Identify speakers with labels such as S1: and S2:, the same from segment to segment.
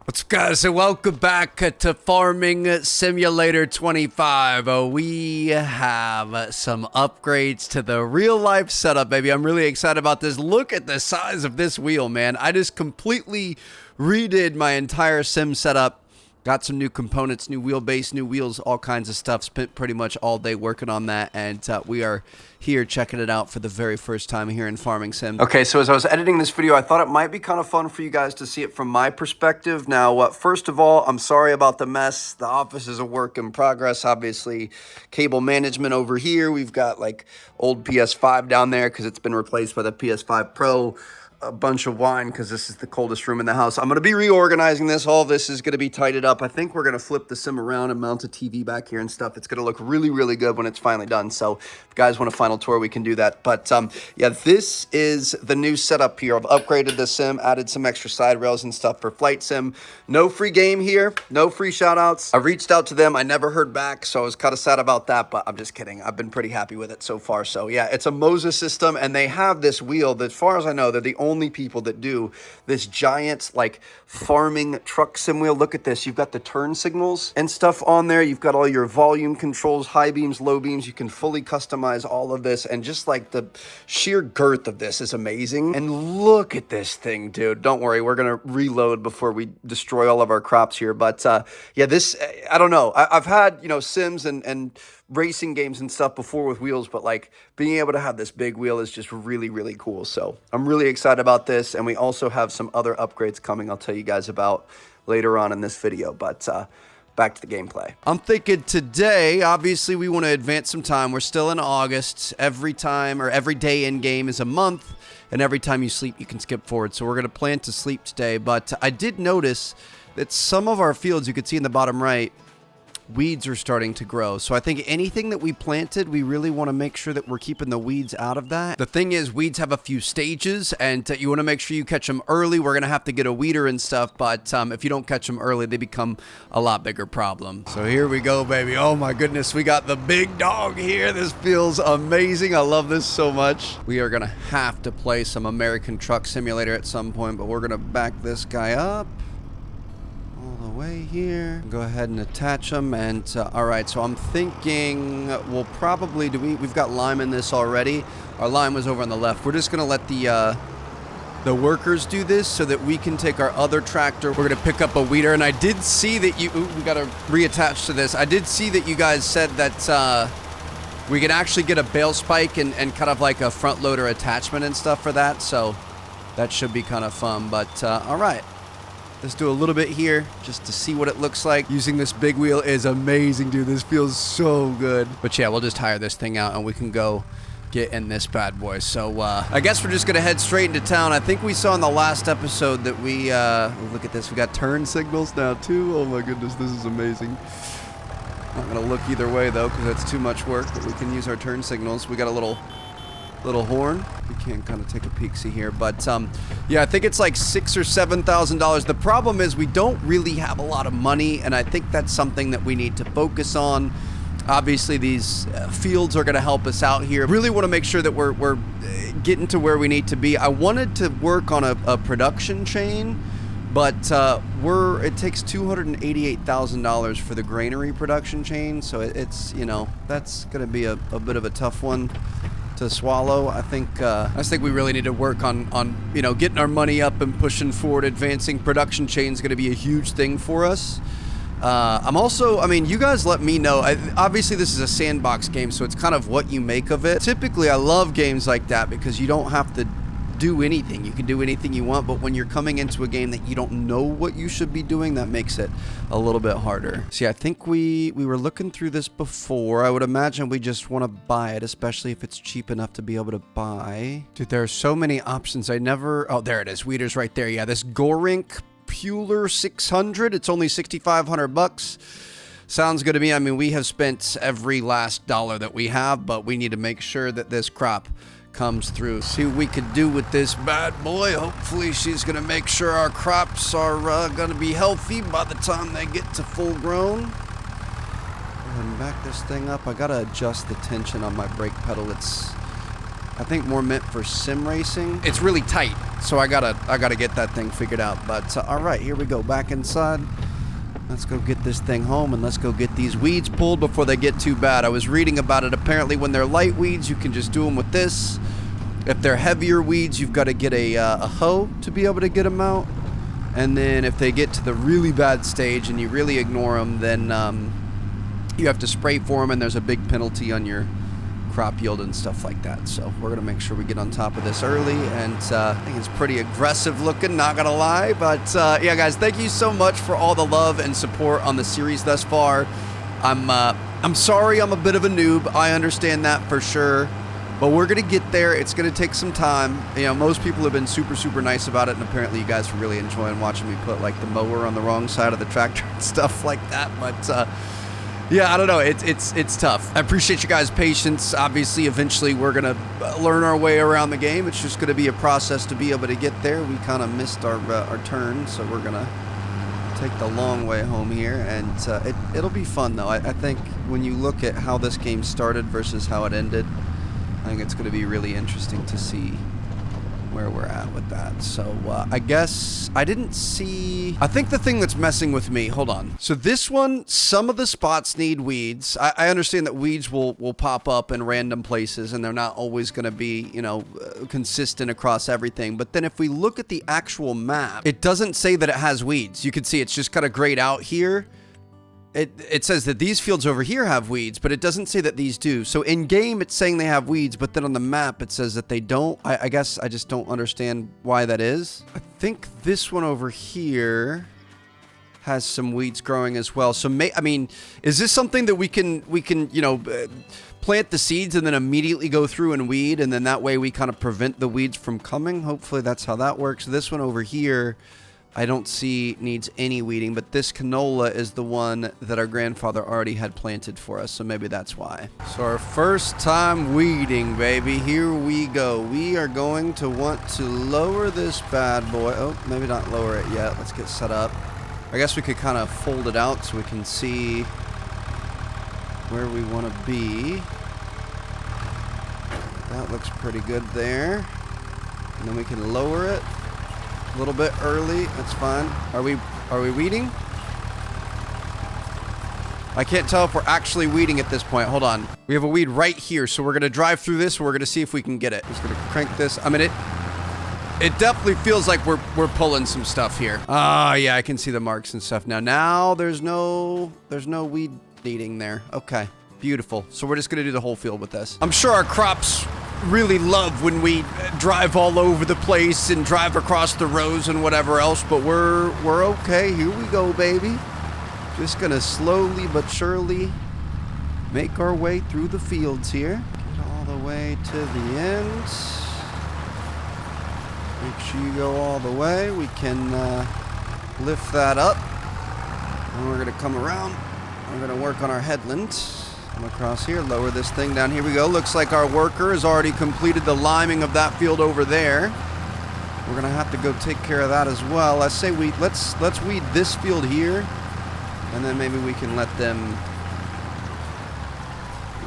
S1: What's up, guys, and welcome back to Farming Simulator 25. We have some upgrades to the real-life setup, baby. I'm really excited about this. Look at the size of this wheel, man. I just completely redid my entire sim setup. Got some new components, new wheelbase, new wheels, all kinds of stuff. Spent pretty much all day working on that, and we are here checking it out for the very first time here in Farming Sim. Okay, so as I was editing this video, I thought it might be kind of fun for you guys to see it from my perspective. Now, first of all, I'm sorry about the mess. The office is a work in progress. Obviously, cable management over here. We've got like old PS5 down there because it's been replaced by the PS5 Pro. A bunch of wine because this is the coldest room in the house. I'm going to be reorganizing this. All this is going to be tidied up. I think we're going to flip the sim around and mount a TV back here and stuff. It's going to look really, really good when it's finally done. So if you guys want a final tour, we can do that. But yeah, this is the new setup here. I've upgraded the sim, added some extra side rails and stuff for flight sim. No free game here. No free shout outs. I reached out to them. I never heard back. So I was kind of sad about that, but I'm just kidding. I've been pretty happy with it so far. So yeah, it's a Moses system and they have this wheel that, as far as I know, they're the only people that do this giant like farming truck sim wheel. Look at this. You've got the turn signals and stuff on there. You've got all your volume controls, high beams, low beams. You can fully customize all of this, and just like the sheer girth of this is amazing. And look at this thing, dude. Don't worry, we're gonna reload before we destroy all of our crops here. But yeah, this, I don't know. I've had, you know, sims and racing games and stuff before with wheels, but like being able to have this big wheel is just really, really cool. So I'm really excited about this. And we also have some other upgrades coming I'll tell you guys about later on in this video. But back to the gameplay. I'm thinking today, obviously we want to advance some time. We're still in August. Every time or every day in game is a month, and every time you sleep you can skip forward. So we're going to plan to sleep today. But I did notice that some of our fields, you can see in the bottom right, weeds are starting to grow. So I think anything that we planted, we really want to make sure that we're keeping the weeds out of that. The thing is, weeds have a few stages, and you want to make sure you catch them early. We're going to have to get a weeder and stuff, but if you don't catch them early, they become a lot bigger problem. So here we go, baby. Oh my goodness, we got the big dog here. This feels amazing. I love this so much. We are going to have to play some American Truck Simulator at some point, but we're going to back this guy up all the way here. Go ahead and attach them. And all right, so I'm thinking we'll probably we've got lime in this already. Our lime was over on the left. We're just gonna let the workers do this so that we can take our other tractor. We're gonna pick up a weeder. And I did see that we gotta reattach to this. I did see that you guys said that we can actually get a bale spike and kind of like a front loader attachment and stuff for that. So that should be kind of fun. But all right, let's do a little bit here just to see what it looks like. Using this big wheel is amazing, dude. This feels so good. But yeah, we'll just hire this thing out and we can go get in this bad boy. So I guess we're just gonna head straight into town. I think we saw in the last episode that we look at this, we got turn signals now too. Oh my goodness, this is amazing. Not gonna look either way though because that's too much work, but we can use our turn signals. We got a little horn. We can kind of take a peek-see here, but yeah, I think it's like $6,000 or $7,000. The problem is we don't really have a lot of money, and I think that's something that we need to focus on. Obviously, these fields are going to help us out here. Really want to make sure that we're getting to where we need to be. I wanted to work on a production chain, but it takes $288,000 for the granary production chain, so it's, you know, that's going to be a bit of a tough one to swallow. I think we really need to work on you know, getting our money up and pushing forward. Advancing production chain is going to be a huge thing for us. I'm also, I mean, you guys let me know. Obviously this is a sandbox game, so it's kind of what you make of it. Typically I love games like that because you don't have to do anything. You can do anything you want, but when you're coming into a game that you don't know what you should be doing, that makes it a little bit harder. See, I think we were looking through this before. I would imagine we just want to buy it, especially if it's cheap enough to be able to buy. Dude, there are so many options. Oh, there it is. Weeder's right there. Yeah, this Gorink Puler 600. It's only 6,500 bucks. Sounds good to me. I mean, we have spent every last dollar that we have, but we need to make sure that this crop comes through. See what we could do with this bad boy. Hopefully she's gonna make sure our crops are gonna be healthy by the time they get to full grown. Go ahead and back this thing up. I gotta adjust the tension on my brake pedal. It's I think more meant for sim racing. It's really tight, so I gotta get that thing figured out. But all right, here we go, back inside. Let's go get this thing home, and let's go get these weeds pulled before they get too bad. I was reading about it. Apparently, when they're light weeds, you can just do them with this. If they're heavier weeds, you've got to get a hoe to be able to get them out. And then if they get to the really bad stage and you really ignore them, then you have to spray for them, and there's a big penalty on your crop yield and stuff like that. So we're gonna make sure we get on top of this early, and I think it's pretty aggressive looking, not gonna lie. But yeah, guys, thank you so much for all the love and support on the series thus far. I'm sorry I'm a bit of a noob. I understand that for sure, but we're gonna get there. It's gonna take some time. You know, most people have been super nice about it, and apparently you guys are really enjoying watching me put like the mower on the wrong side of the tractor and stuff like that. But yeah, I don't know. It's tough. I appreciate you guys' patience. Obviously, eventually we're gonna learn our way around the game. It's just gonna be a process to be able to get there. We kind of missed our turn, so we're gonna take the long way home here, and it'll be fun though. I think when you look at how this game started versus how it ended, I think it's gonna be really interesting to see where we're at with that. So I guess I didn't see, I think the thing that's messing with me, hold on. So this one, some of the spots need weeds. I understand that weeds will pop up in random places, and they're not always going to be, you know, consistent across everything. But then if we look at the actual map, it doesn't say that it has weeds. You can see it's just kind of grayed out here. It says that these fields over here have weeds, but it doesn't say that these do. So in game, it's saying they have weeds, but then on the map, it says that they don't. I guess I just don't understand why that is. I think this one over here has some weeds growing as well. So I mean, is this something that we can you know, plant the seeds and then immediately go through and weed, and then that way we kind of prevent the weeds from coming? Hopefully that's how that works. This one over here, I don't see needs any weeding, but this canola is the one that our grandfather already had planted for us, so maybe that's why. So our first time weeding, baby. Here we go. We are going to want to lower this bad boy. Oh, maybe not lower it yet. Let's get set up. I guess we could kind of fold it out so we can see where we want to be. That looks pretty good there. And then we can lower it a little bit early. That's fine. Are we weeding? I can't tell if we're actually weeding at this point. Hold on. We have a weed right here, so we're gonna drive through this and we're gonna see if we can get it. Just gonna crank this. I mean, it definitely feels like we're pulling some stuff here. Ah, yeah, I can see the marks and stuff now. Now there's no weed needing there. Okay, beautiful. So we're just gonna do the whole field with this. I'm sure our crops really love when we drive all over the place and drive across the rows and whatever else, but we're okay. Here we go, baby. Just gonna slowly but surely make our way through the fields here. Get all the way to the end. Make sure you go all the way. We can lift that up, and we're gonna come around. We're gonna work on our headland. Come across here, lower this thing down. Here we go. Looks like our worker has already completed the liming of that field over there. We're gonna have to go take care of that as well. I say let's weed this field here, and then maybe we can let them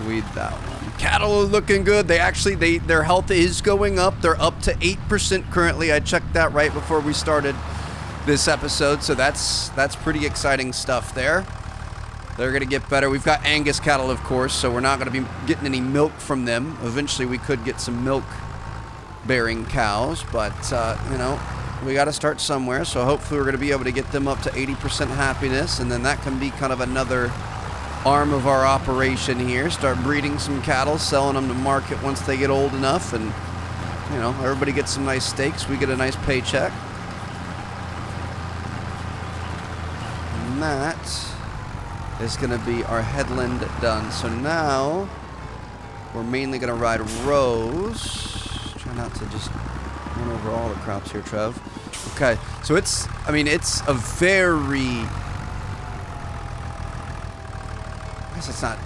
S1: weed that one. Cattle are looking good. Their health is going up. They're up to 8% currently. I checked that right before we started this episode, so that's pretty exciting stuff there. They're going to get better. We've got Angus cattle, of course, so we're not going to be getting any milk from them. Eventually, we could get some milk-bearing cows, but, you know, we got to start somewhere. So hopefully we're going to be able to get them up to 80% happiness, and then that can be kind of another arm of our operation here. Start breeding some cattle, selling them to market once they get old enough, and, you know, everybody gets some nice steaks. We get a nice paycheck. And that is going to be our headland done. So now we're mainly going to ride rows. Try not to just run over all the crops here, Trev. Okay, so it's a very, I guess it's not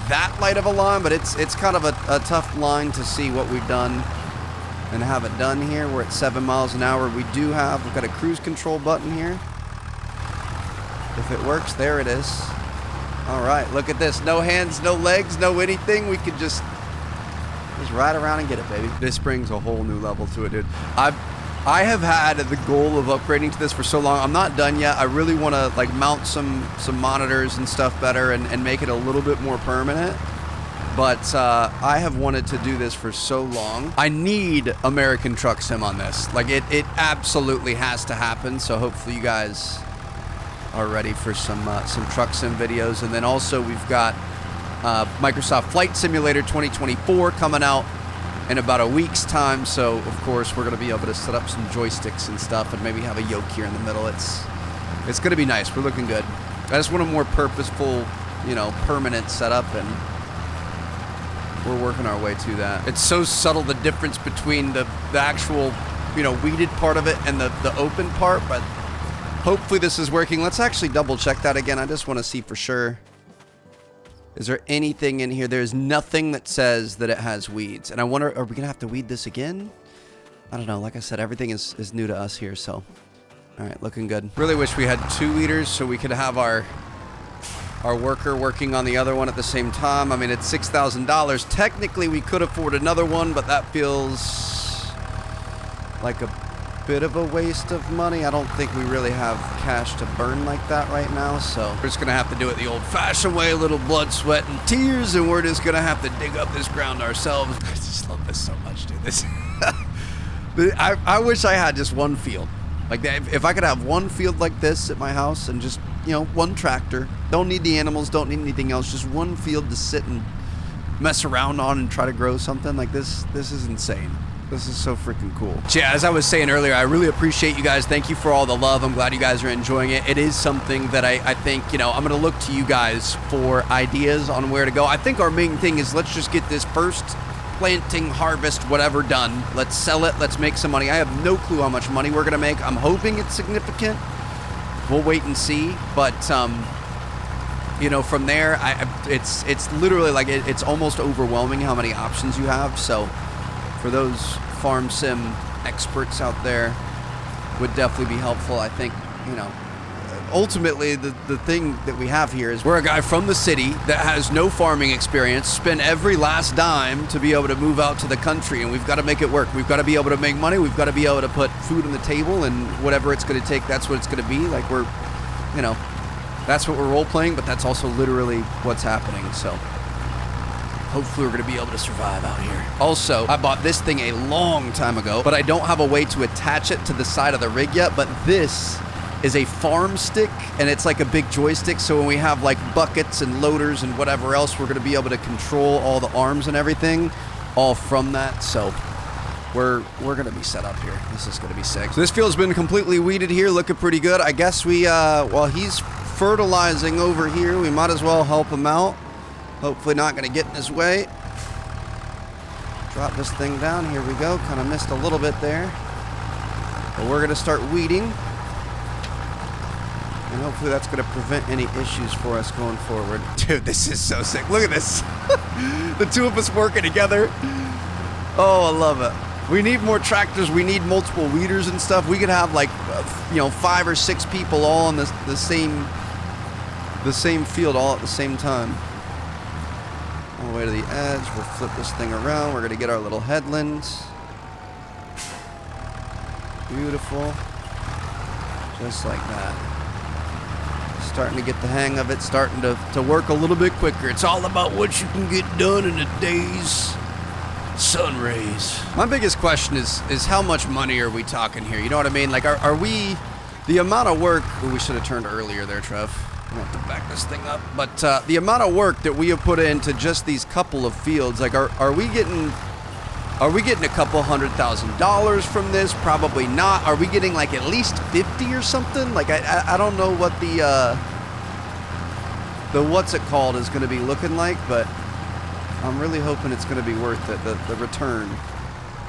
S1: that light of a line, but it's kind of a tough line to see what we've done and have it done here. We're at 7 miles an hour. We've got a cruise control button here. If it works, there it is. All right, look at this. No hands, no legs, no anything. We can just Just ride around and get it, baby. This brings a whole new level to it, dude. I have had the goal of upgrading to this for so long. I'm not done yet. I really want to like mount some monitors and stuff better and make it a little bit more permanent. But I have wanted to do this for so long. I need American Truck Sim on this. Like it absolutely has to happen. So hopefully you guys are ready for some Truck Sim videos. And then also we've got Microsoft Flight Simulator 2024 coming out in about a week's time. So of course we're going to be able to set up some joysticks and stuff and maybe have a yoke here in the middle. It's going to be nice. We're looking good. I just want a more purposeful, you know, permanent setup, and we're working our way to that. It's so subtle, the difference between the actual, you know, weeded part of it and the open part, but hopefully this is working. Let's actually double check that again. I just want to see for sure. Is there anything in here? There's nothing that says that it has weeds. And I wonder, are we going to have to weed this again? I don't know. Like I said, everything is new to us here, so. All right, looking good. Really wish we had 2 weeders so we could have our worker working on the other one at the same time. I mean, it's $6,000. Technically, we could afford another one, but that feels like a bit of a waste of money. I don't think we really have cash to burn like that right now, so we're just gonna have to do it the old-fashioned way, a little blood, sweat, and tears, and we're just gonna have to dig up this ground ourselves. I just love this so much, dude. This I wish I had just one field. Like, if I could have one field like this at my house and just, you know, one tractor. Don't need the animals, don't need anything else. Just one field to sit and mess around on and try to grow something. Like, this is insane. This is so freaking cool. Yeah, as I was saying earlier, I really appreciate you guys. Thank you for all the love. I'm glad you guys are enjoying it. It is something that I think, you know, I'm going to look to you guys for ideas on where to go. I think our main thing is let's just get this first planting, harvest, whatever done. Let's sell it. Let's make some money. I have no clue how much money we're going to make. I'm hoping it's significant. We'll wait and see. But, you know, from there, it's literally like it's almost overwhelming how many options you have. So for those farm sim experts out there, would definitely be helpful. I think, you know, ultimately the thing that we have here is we're a guy from the city that has no farming experience, spent every last dime to be able to move out to the country, and we've got to make it work. We've got to be able to make money. We've got to be able to put food on the table, and whatever it's going to take, that's what it's going to be. Like, we're, you know, that's what we're role playing, but that's also literally what's happening. So hopefully we're going to be able to survive out here. Also, I bought this thing a long time ago, but I don't have a way to attach it to the side of the rig yet. But this is a farm stick, and it's like a big joystick. So when we have like buckets and loaders and whatever else, we're going to be able to control all the arms and everything all from that. So we're going to be set up here. This is going to be sick. So this field's been completely weeded here, looking pretty good. I guess we, while he's fertilizing over here, we might as well help him out. Hopefully not going to get in his way. Drop this thing down. Here we go. Kind of missed a little bit there. But we're going to start weeding. And hopefully that's going to prevent any issues for us going forward. Dude, this is so sick. Look at this. The two of us working together. Oh, I love it. We need more tractors. We need multiple weeders and stuff. We could have like, you know, 5 or 6 people all on the same field all at the same time. All the way to the edge. We'll flip this thing around. We're going to get our little headlands. Beautiful. Just like that. Starting to get the hang of it. Starting to work a little bit quicker. It's all about what you can get done in a day's sun rays. My biggest question is how much money are we talking here? You know what I mean? Like, are we... The amount of work... Ooh, we should have turned earlier there, Trev. I'm going to have to back this thing up. But the amount of work that we have put into just these couple of fields, like, are we getting a couple $100,000 from this? Probably not. Are we getting like at least 50 or something? Like, I don't know what the what's it called is going to be looking like, but I'm really hoping it's going to be worth it, the return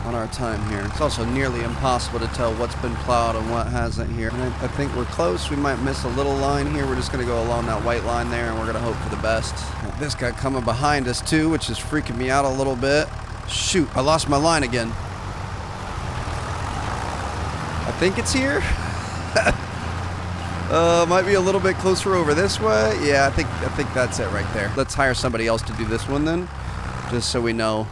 S1: on our time here. It's also nearly impossible to tell what's been plowed and what hasn't here. And I think we're close. We might miss a little line here. We're just going to go along that white line there, and we're going to hope for the best. This guy coming behind us too, which is freaking me out a little bit. Shoot, I lost my line again. I think it's here. Might be a little bit closer over this way. Yeah, I think that's it right there. Let's hire somebody else to do this one then, just so we know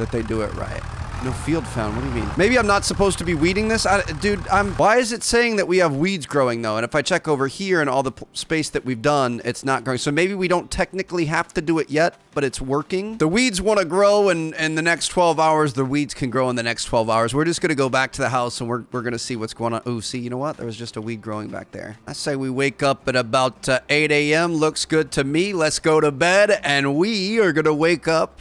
S1: that they do it right. No field found. What do you mean? Maybe I'm not supposed to be weeding this? Dude, why is it saying that we have weeds growing, though? And if I check over here and all the space that we've done, it's not growing. So maybe we don't technically have to do it yet, but it's working. The weeds want to grow, and in the next 12 hours, the weeds can grow in the next 12 hours. We're just going to go back to the house, and we're going to see what's going on. Ooh, see, you know what? There was just a weed growing back there. I say we wake up at about 8 a.m. Looks good to me. Let's go to bed, and we are going to wake up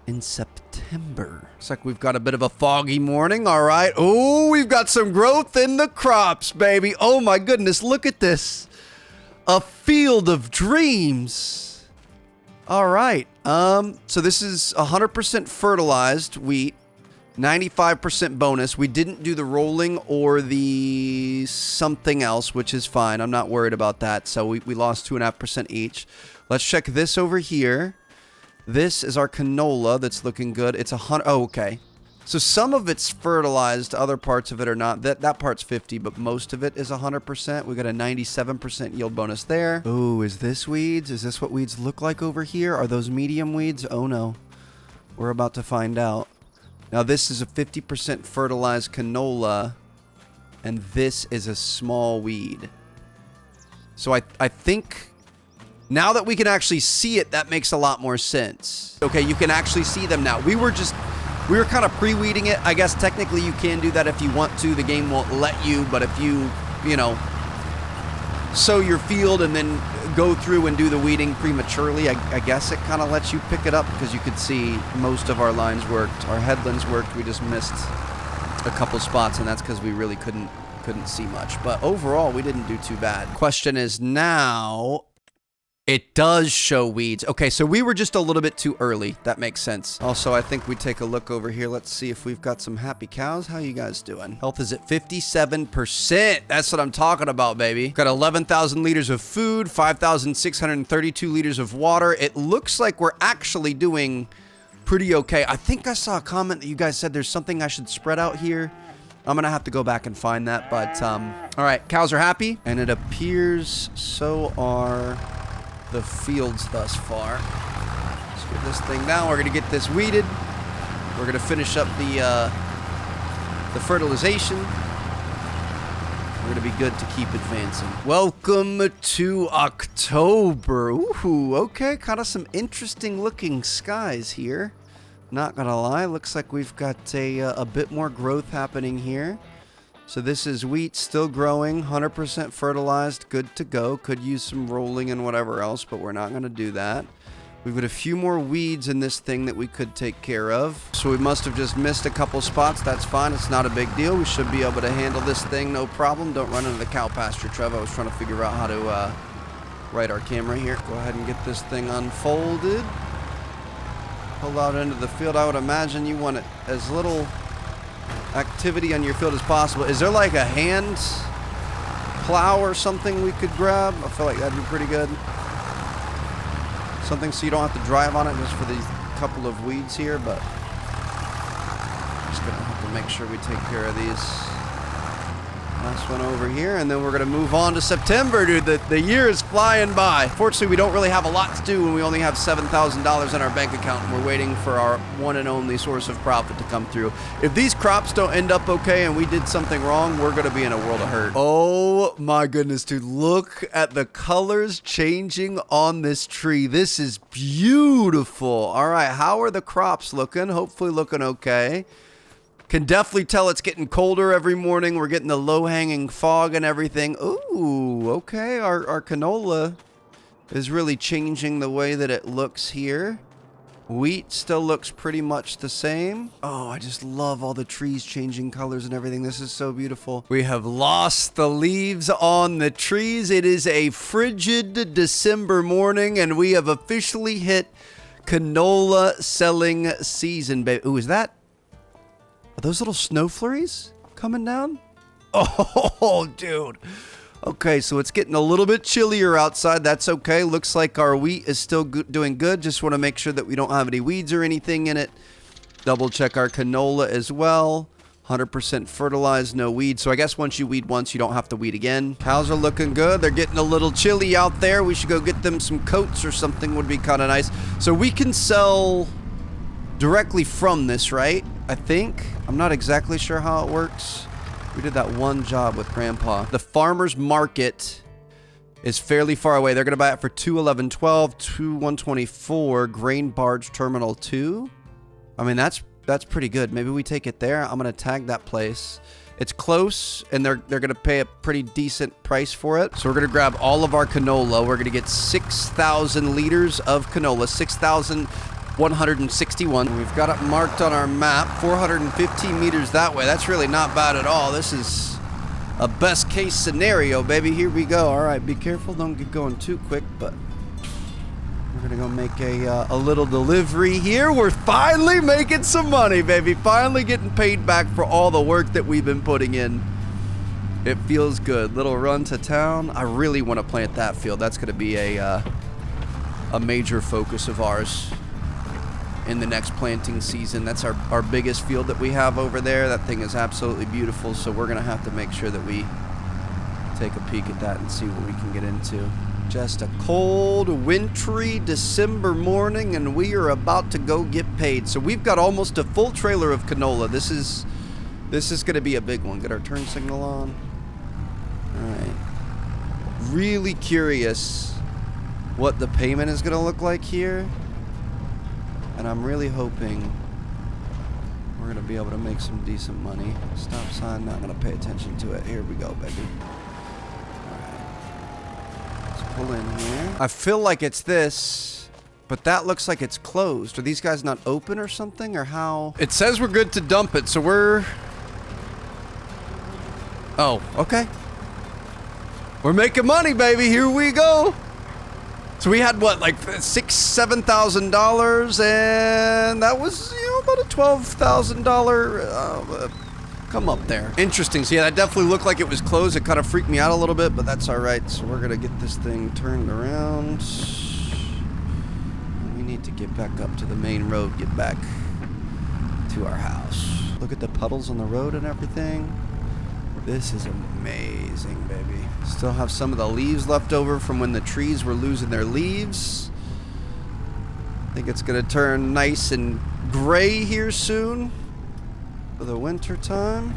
S1: in September. Looks like we've got a bit of a foggy morning. All right. Oh, we've got some growth in the crops, baby. Oh my goodness. Look at this. A field of dreams. All right. So this is 100% fertilized wheat, 95% bonus. We didn't do the rolling or the something else, which is fine. I'm not worried about that. So we lost 2.5% each. Let's check this over here. This is our canola that's looking good. It's 100. Oh, okay. So some of it's fertilized. Other parts of it are not. That part's 50, but most of it is 100%. We got a 97% yield bonus there. Oh, is this weeds? Is this what weeds look like over here? Are those medium weeds? Oh, no. We're about to find out. Now, this is a 50% fertilized canola, and this is a small weed. So I think... Now that we can actually see it, that makes a lot more sense. Okay, you can actually see them now. We were kind of pre-weeding it. I guess technically you can do that if you want to. The game won't let you, but if you sow your field and then go through and do the weeding prematurely, I guess it kind of lets you pick it up because you could see most of our lines worked. Our headlands worked. We just missed a couple spots, and that's because we really couldn't see much. But overall, we didn't do too bad. Question is now... It does show weeds. Okay, so we were just a little bit too early. That makes sense. Also, I think we take a look over here. Let's see if we've got some happy cows. How you guys doing? Health is at 57%. That's what I'm talking about, baby. Got 11,000 liters of food, 5,632 liters of water. It looks like we're actually doing pretty okay. I think I saw a comment that you guys said there's something I should spread out here. I'm going to have to go back and find that, but all right, cows are happy, and it appears so are... the fields thus far. Let's get this thing down. We're gonna get this weeded. We're gonna finish up the fertilization. We're gonna be good to keep advancing. Welcome to October. Ooh, okay, kind of some interesting looking skies here. Not gonna lie, looks like we've got a bit more growth happening here. So this is wheat still growing, 100% fertilized, good to go. Could use some rolling and whatever else, but we're not going to do that. We've got a few more weeds in this thing that we could take care of. So we must have just missed a couple spots. That's fine. It's not a big deal. We should be able to handle this thing, no problem. Don't run into the cow pasture, Trev. I was trying to figure out how to right our camera here. Go ahead and get this thing unfolded. Pull out into the field. I would imagine you want it as little... activity on your field as possible. Is there like a hand plow or something we could grab? I feel like that'd be pretty good. Something so you don't have to drive on it just for these couple of weeds here, but just gonna have to make sure we take care of these. Last one over here, and then we're gonna move on to September, dude. The year is flying by. Fortunately, we don't really have a lot to do when we only have $7,000 in our bank account, and we're waiting for our one and only source of profit to come through. If these crops don't end up okay and we did something wrong, we're gonna be in a world of hurt. Oh my goodness, dude. Look at the colors changing on this tree. This is beautiful. All right, how are the crops looking? Hopefully looking okay. Can definitely tell it's getting colder every morning. We're getting the low-hanging fog and everything. Ooh, okay. Our canola is really changing the way that it looks here. Wheat still looks pretty much the same. Oh, I just love all the trees changing colors and everything. This is so beautiful. We have lost the leaves on the trees. It is a frigid December morning, and we have officially hit canola selling season, baby. Ooh, is that... Are those little snow flurries coming down? Oh, dude. Okay, so it's getting a little bit chillier outside. That's okay. Looks like our wheat is still doing good. Just want to make sure that we don't have any weeds or anything in it. Double check our canola as well. 100% fertilized, no weeds. So I guess once you weed once, you don't have to weed again. Cows are looking good. They're getting a little chilly out there. We should go get them some coats or something would be kind of nice. So we can sell... directly from this, right? I think. I'm not exactly sure how it works. We did that one job with Grandpa. The farmer's market is fairly far away. They're going to buy it for 211.12, 2,124. Grain barge terminal 2. I mean, that's pretty good. Maybe we take it there. I'm going to tag that place. It's close, and they're going to pay a pretty decent price for it. So we're going to grab all of our canola. We're going to get 6,000 liters of canola, 6,161. We've got it marked on our map, 415 meters that way. That's really not bad at all. This is a best case scenario, baby. Here we go. All right, be careful. Don't get going too quick, but we're going to go make a little delivery here. We're finally making some money, baby. Finally getting paid back for all the work that we've been putting in. It feels good. Little run to town. I really want to plant that field. That's going to be a major focus of ours in the next planting season. That's our biggest field that we have over there. That thing is absolutely beautiful, so we're going to have to make sure that we take a peek at that and see what we can get into. Just a cold, wintry December morning, and we are about to go get paid. So we've got almost a full trailer of canola. This is going to be a big one. Get our turn signal on. All right. Really curious what the payment is going to look like here. And I'm really hoping we're going to be able to make some decent money. Stop sign, not going to pay attention to it. Here we go, baby. All right. Let's pull in here. I feel like it's this, but that looks like it's closed. Are these guys not open or something, or how? It says we're good to dump it, so we're... Oh, okay. We're making money, baby. Here we go. So we had what, like $7,000, and that was, about a $12,000 come up there. Interesting. So yeah, that definitely looked like it was closed. It kind of freaked me out a little bit, but that's all right. So we're gonna get this thing turned around. We need to get back up to the main road, get back to our house. Look at the puddles on the road and everything. This is amazing, baby. Still have some of the leaves left over from when the trees were losing their leaves. I think it's gonna turn nice and gray here soon for the winter time.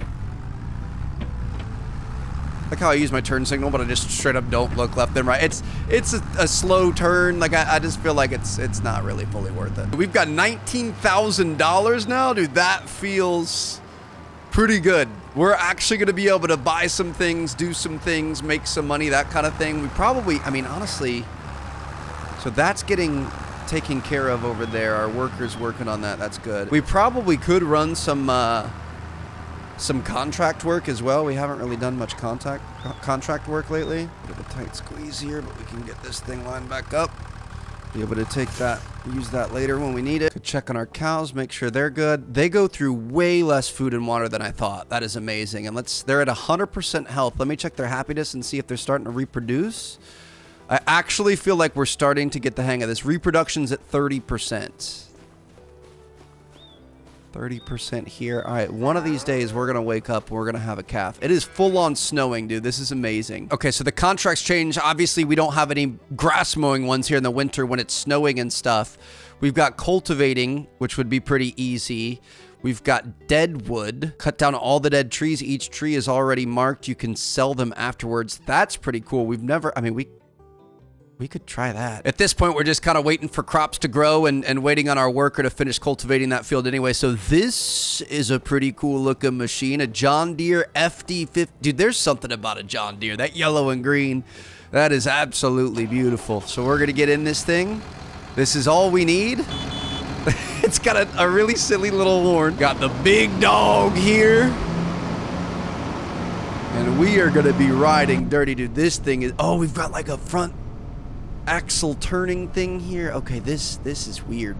S1: Like how I use my turn signal, but I just straight up don't look left and right. It's a slow turn. Like I just feel like it's not really fully worth it. We've got $19,000 now, dude. That feels pretty good. We're actually going to be able to buy some things, do some things, make some money, that kind of thing. We probably, I mean, honestly, so that's getting taken care of over there. Our workers working on that. That's good. We probably could run some contract work as well. We haven't really done much contract work lately. Bit of a tight squeeze here, but we can get this thing lined back up. Be able to take that, use that later when we need it. Could check on our cows, make sure they're good. They go through way less food and water than I thought. That is amazing. And they're at 100% health. Let me check their happiness and see if they're starting to reproduce. I actually feel like we're starting to get the hang of this. Reproduction's at 30%. 30% here. All right, one of these days we're gonna wake up, we're gonna have a calf. It is full on snowing, dude. This is amazing. Okay, so the contracts change. Obviously, we don't have any grass mowing ones here in the winter when it's snowing and stuff. We've got cultivating, which would be pretty easy. We've got dead wood. Cut down all the dead trees. Each tree is already marked. You can sell them afterwards. That's pretty cool. We've never, I mean, we could try that. At this point, we're just kind of waiting for crops to grow and waiting on our worker to finish cultivating that field anyway. So this is a pretty cool looking machine, a John Deere FD50. Dude, there's something about a John Deere, that yellow and green. That is absolutely beautiful. So we're going to get in this thing. This is all we need. It's got a really silly little horn. Got the big dog here. And we are going to be riding dirty, dude. This thing is, oh, we've got like a front axle turning thing here. Okay, this is weird.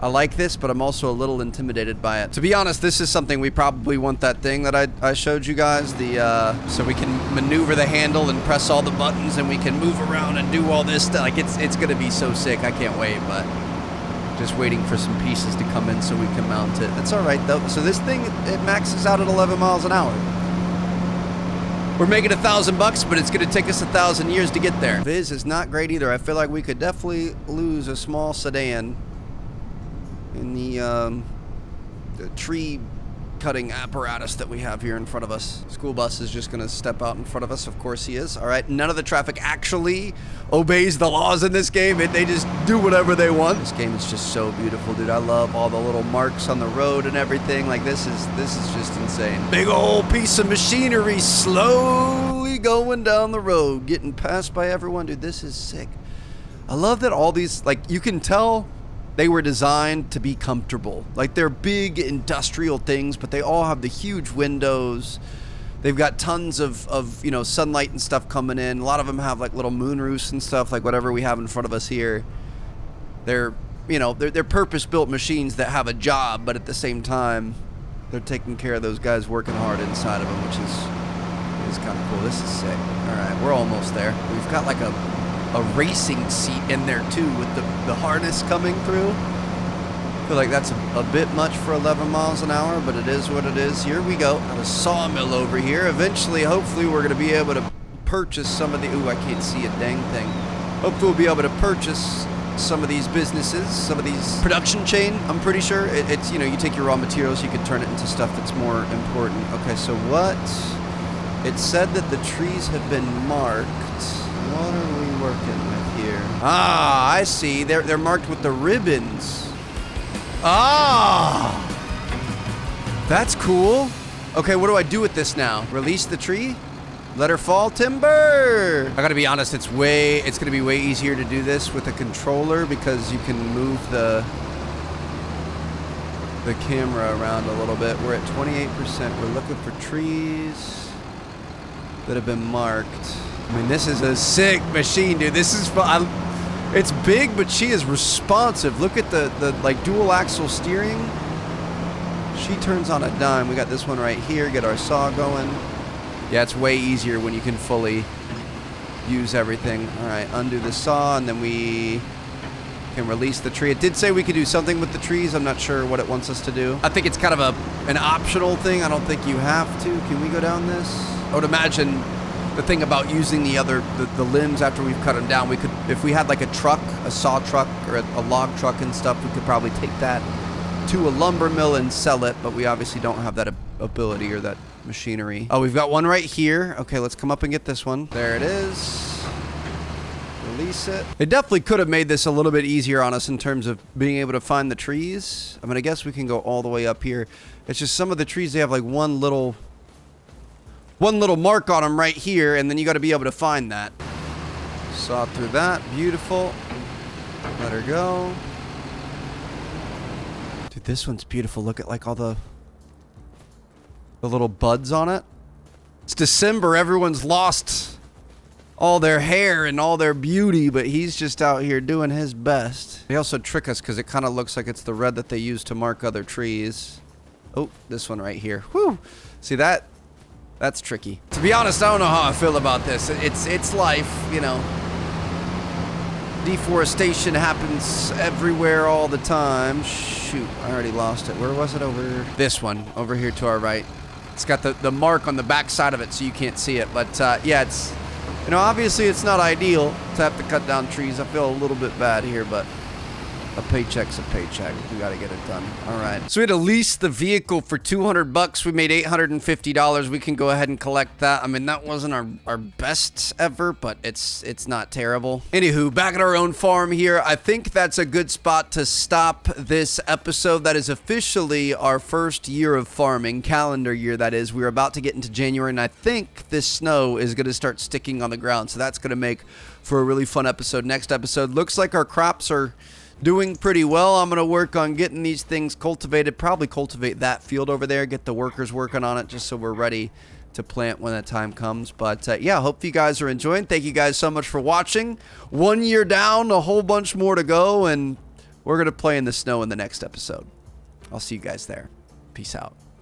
S1: I like this, but I'm also a little intimidated by it. To be honest, this is something we probably want that thing that I showed you guys, so we can maneuver the handle and press all the buttons and we can move around and do all this stuff. Like it's gonna be so sick. I can't wait, but just waiting for some pieces to come in so we can mount it. That's all right though. So this thing, it maxes out at 11 miles an hour. We're making $1,000, but it's going to take us 1,000 years to get there. Viz is not great either. I feel like we could definitely lose a small sedan in the tree cutting apparatus that we have here in front of us. School bus is just gonna step out in front of us. Of course he is. All right, none of the traffic actually obeys the laws in this game. They just do whatever they want. This game is just so beautiful, dude. I love all the little marks on the road and everything. Like, this is just insane. Big old piece of machinery slowly going down the road, getting passed by everyone. Dude, this is sick. I love that all these, like, you can tell they were designed to be comfortable. Like, they're big industrial things, but they all have the huge windows. They've got tons of you know, sunlight and stuff coming in. A lot of them have like little moonroofs and stuff, like whatever we have in front of us here. They're, you know, they're purpose-built machines that have a job, but at the same time, they're taking care of those guys working hard inside of them, which is kind of cool. This is sick. All right, we're almost there. We've got like a racing seat in there too, with the harness coming through. I feel like that's a bit much for 11 miles an hour, but it is what it is. Here we go. Got a sawmill over here. Eventually, hopefully, we're going to be able to purchase some of the... Ooh, I can't see a dang thing. Hopefully, we'll be able to purchase some of these businesses, some of these production chain. I'm pretty sure it's, you know, you take your raw materials, you can turn it into stuff that's more important. Okay, so what? It said that the trees have been marked. What are we working with here? Ah, I see. They're marked with the ribbons. Ah! That's cool. Okay, what do I do with this now? Release the tree? Let her fall, timber! I gotta be honest, it's gonna be way easier to do this with a controller because you can move the camera around a little bit. We're at 28%. We're looking for trees that have been marked. I mean, this is a sick machine, dude. This is fun. It's big, but she is responsive. Look at the like dual axle steering. She turns on a dime. We got this one right here. Get our saw going. Yeah, it's way easier when you can fully use everything. All right, undo the saw, and then we can release the tree. It did say we could do something with the trees. I'm not sure what it wants us to do. I think it's kind of an optional thing. I don't think you have to. Can we go down this? I would imagine the thing about using the limbs after we've cut them down, we could, if we had like a truck, a saw truck, or a log truck and stuff, we could probably take that to a lumber mill and sell it, but we obviously don't have that ability or that machinery. Oh, we've got one right here. Okay, let's come up and get this one. There it is. Release it. They definitely could have made this a little bit easier on us in terms of being able to find the trees. I mean, I guess we can go all the way up here. It's just some of the trees, they have like one little mark on them right here, and then you got to be able to find that. Saw through that. Beautiful. Let her go. Dude, this one's beautiful. Look at like all the little buds on it. It's December. Everyone's lost all their hair and all their beauty, but he's just out here doing his best. They also trick us because it kind of looks like it's the red that they use to mark other trees. Oh, this one right here. Whew. See that? That's tricky. To be honest, I don't know how I feel about this. It's life, you know. Deforestation happens everywhere all the time. Shoot, I already lost it. Where was it? Over this one, over here to our right. It's got the mark on the back side of it, so you can't see it. But yeah, it's, you know, obviously it's not ideal to have to cut down trees. I feel a little bit bad here, but a paycheck's a paycheck. We gotta get it done. All right. So we had to lease the vehicle for $200. We made $850. We can go ahead and collect that. I mean, that wasn't our best ever, but it's not terrible. Anywho, back at our own farm here. I think that's a good spot to stop this episode. That is officially our first year of farming, calendar year that is. We're about to get into January, and I think this snow is gonna start sticking on the ground. So that's gonna make for a really fun episode. Next episode. Looks like our crops are doing pretty well. I'm going to work on getting these things cultivated, probably cultivate that field over there, get the workers working on it just so we're ready to plant when that time comes. But yeah, hope you guys are enjoying. Thank you guys so much for watching. 1 year down, a whole bunch more to go, and we're going to play in the snow in the next episode. I'll see you guys there. Peace out.